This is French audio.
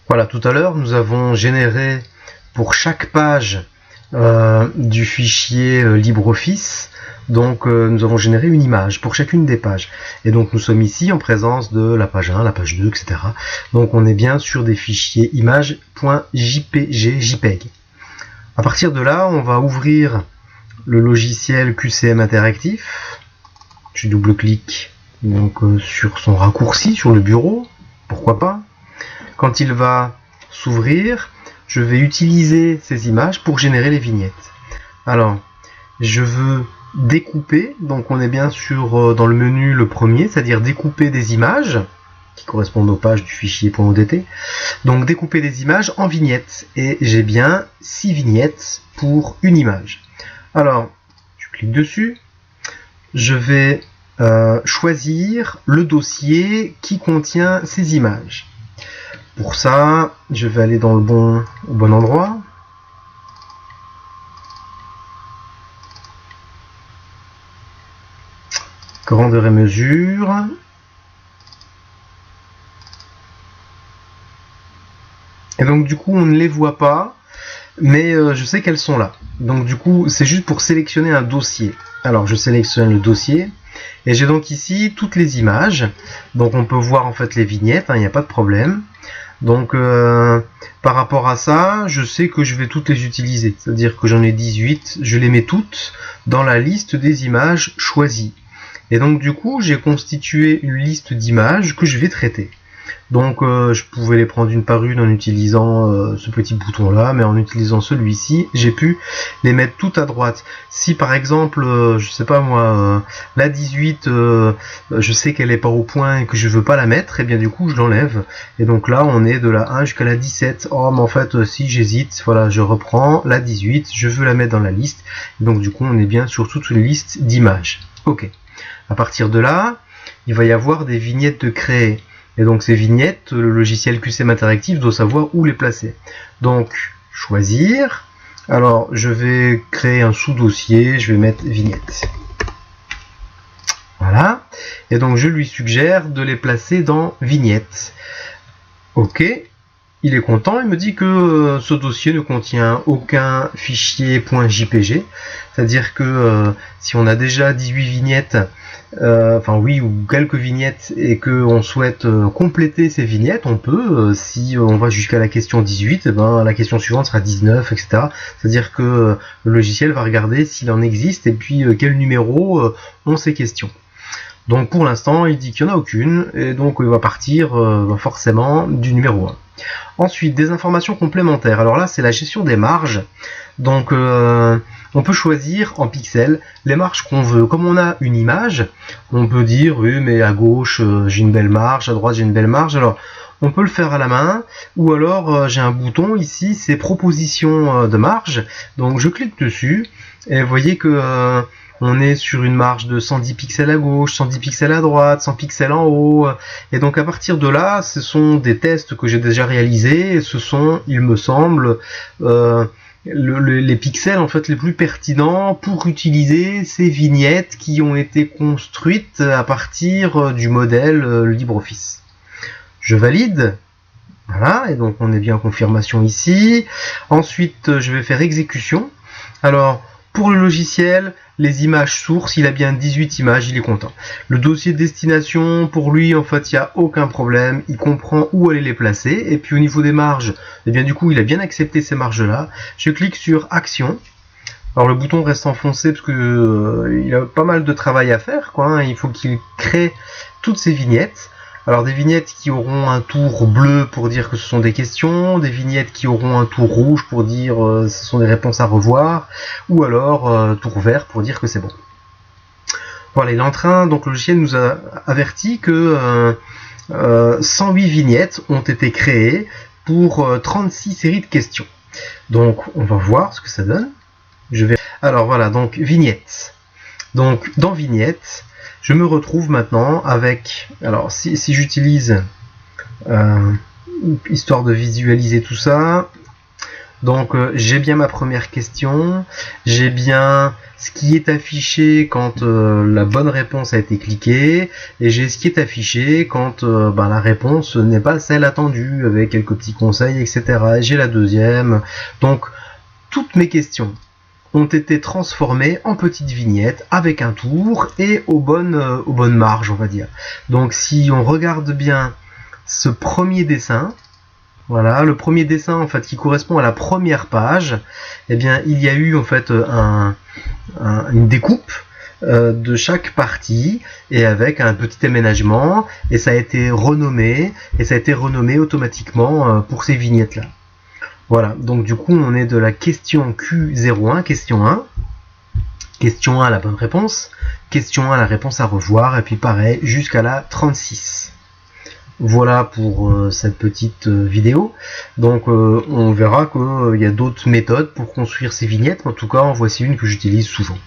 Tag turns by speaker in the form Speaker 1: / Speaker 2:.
Speaker 1: Voilà, tout à l'heure, nous avons généré pour chaque page du fichier LibreOffice, donc nous avons généré une image pour chacune des pages. Et donc nous sommes ici en présence de la page 1, la page 2, etc. Donc on est bien sur des fichiers images.jpg, JPEG. À partir de là, on va ouvrir le logiciel QCM interactif. Je double-clique donc sur son raccourci, sur le bureau, pourquoi pas. Quand il va s'ouvrir, je vais utiliser ces images pour générer les vignettes. Alors, je veux découper, donc on est bien sûr dans le menu le premier, c'est-à-dire découper des images qui correspondent aux pages du fichier .odt. Donc découper des images en vignettes, et j'ai bien 6 vignettes pour une image. Alors, je clique dessus, je vais choisir le dossier qui contient ces images. Pour ça, je vais aller dans au bon endroit. Grandeur et mesure. Et donc du coup, on ne les voit pas, mais je sais qu'elles sont là. Donc du coup, c'est juste pour sélectionner un dossier. Alors, je sélectionne le dossier. Et j'ai donc ici toutes les images. Donc on peut voir en fait les vignettes, il n'y a pas de problème. Donc par rapport à ça, je sais que je vais toutes les utiliser. C'est-à-dire que j'en ai 18, je les mets toutes dans la liste des images choisies. Et donc du coup, j'ai constitué une liste d'images que je vais traiter. Donc je pouvais les prendre une par une en utilisant ce petit bouton là, mais en utilisant celui-ci, j'ai pu les mettre toutes à droite. Si par exemple, je sais pas moi, la 18, je sais qu'elle est pas au point et que je veux pas la mettre, et bien du coup je l'enlève. Et donc là on est de la 1 jusqu'à la 17. Oh mais en fait si j'hésite, voilà, je reprends la 18, je veux la mettre dans la liste. Et donc du coup on est bien sur toute une liste d'images. Ok. À partir de là, il va y avoir des vignettes de créer. Et donc ces vignettes, le logiciel QCM interactif doit savoir où les placer. Donc, choisir. Alors, je vais créer un sous-dossier, je vais mettre vignettes. Voilà. Et donc, je lui suggère de les placer dans vignettes. Ok. Il est content, il me dit que ce dossier ne contient aucun fichier .jpg. C'est-à-dire que si on a déjà 18 vignettes, enfin oui, ou quelques vignettes, et qu'on souhaite compléter ces vignettes, on peut, si on va jusqu'à la question 18, et ben, la question suivante sera 19, etc. C'est-à-dire que le logiciel va regarder s'il en existe, et puis quel numéro ont ces questions. Donc pour l'instant, il dit qu'il n'y en a aucune, et donc il va partir forcément du numéro 1. Ensuite, des informations complémentaires. Alors là, c'est la gestion des marges. Donc on peut choisir en pixels les marges qu'on veut. Comme on a une image, on peut dire oui mais à gauche j'ai une belle marge, à droite j'ai une belle marge. Alors on peut le faire à la main, ou alors j'ai un bouton ici, c'est proposition de marge. Donc je clique dessus et vous voyez que on est sur une marge de 110 pixels à gauche, 110 pixels à droite, 100 pixels en haut. Et donc à partir de là, ce sont des tests que j'ai déjà réalisés. Et ce sont, il me semble, les pixels en fait les plus pertinents pour utiliser ces vignettes qui ont été construites à partir du modèle LibreOffice. Je valide. Voilà, et donc on est bien en confirmation ici. Ensuite, je vais faire exécution. Alors, pour le logiciel, les images sources, il a bien 18 images, il est content. Le dossier de destination, pour lui, en fait, il n'y a aucun problème. Il comprend où aller les placer. Et puis au niveau des marges, eh bien du coup, il a bien accepté ces marges-là. Je clique sur Action. Alors le bouton reste enfoncé parce que il a pas mal de travail à faire, quoi, hein. Il faut qu'il crée toutes ces vignettes. Alors des vignettes qui auront un tour bleu pour dire que ce sont des questions, des vignettes qui auront un tour rouge pour dire ce sont des réponses à revoir, ou alors tour vert pour dire que c'est bon. Voilà, il est en train, donc le logiciel nous a averti que 108 vignettes ont été créées pour 36 séries de questions. Donc on va voir ce que ça donne. Alors voilà, donc vignettes. Donc dans vignettes, je me retrouve maintenant avec, alors si j'utilise, histoire de visualiser tout ça, Donc j'ai bien ma première question, j'ai bien ce qui est affiché quand la bonne réponse a été cliquée, et j'ai ce qui est affiché quand la réponse n'est pas celle attendue, avec quelques petits conseils, etc. Et j'ai la deuxième. Donc toutes mes questions ont été transformées en petites vignettes avec un tour et aux bonnes marges, on va dire. Donc si on regarde bien ce premier dessin, voilà, le premier dessin en fait qui correspond à la première page, eh bien il y a eu en fait une découpe de chaque partie et avec un petit aménagement, et ça a été renommé automatiquement pour ces vignettes là. Voilà, donc du coup on est de la question Q01, question 1. Question 1 la bonne réponse, question 1 la réponse à revoir, et puis pareil jusqu'à la 36. Voilà pour cette petite vidéo. Donc on verra qu'il y a d'autres méthodes pour construire ces vignettes. En tout cas, en voici une que j'utilise souvent.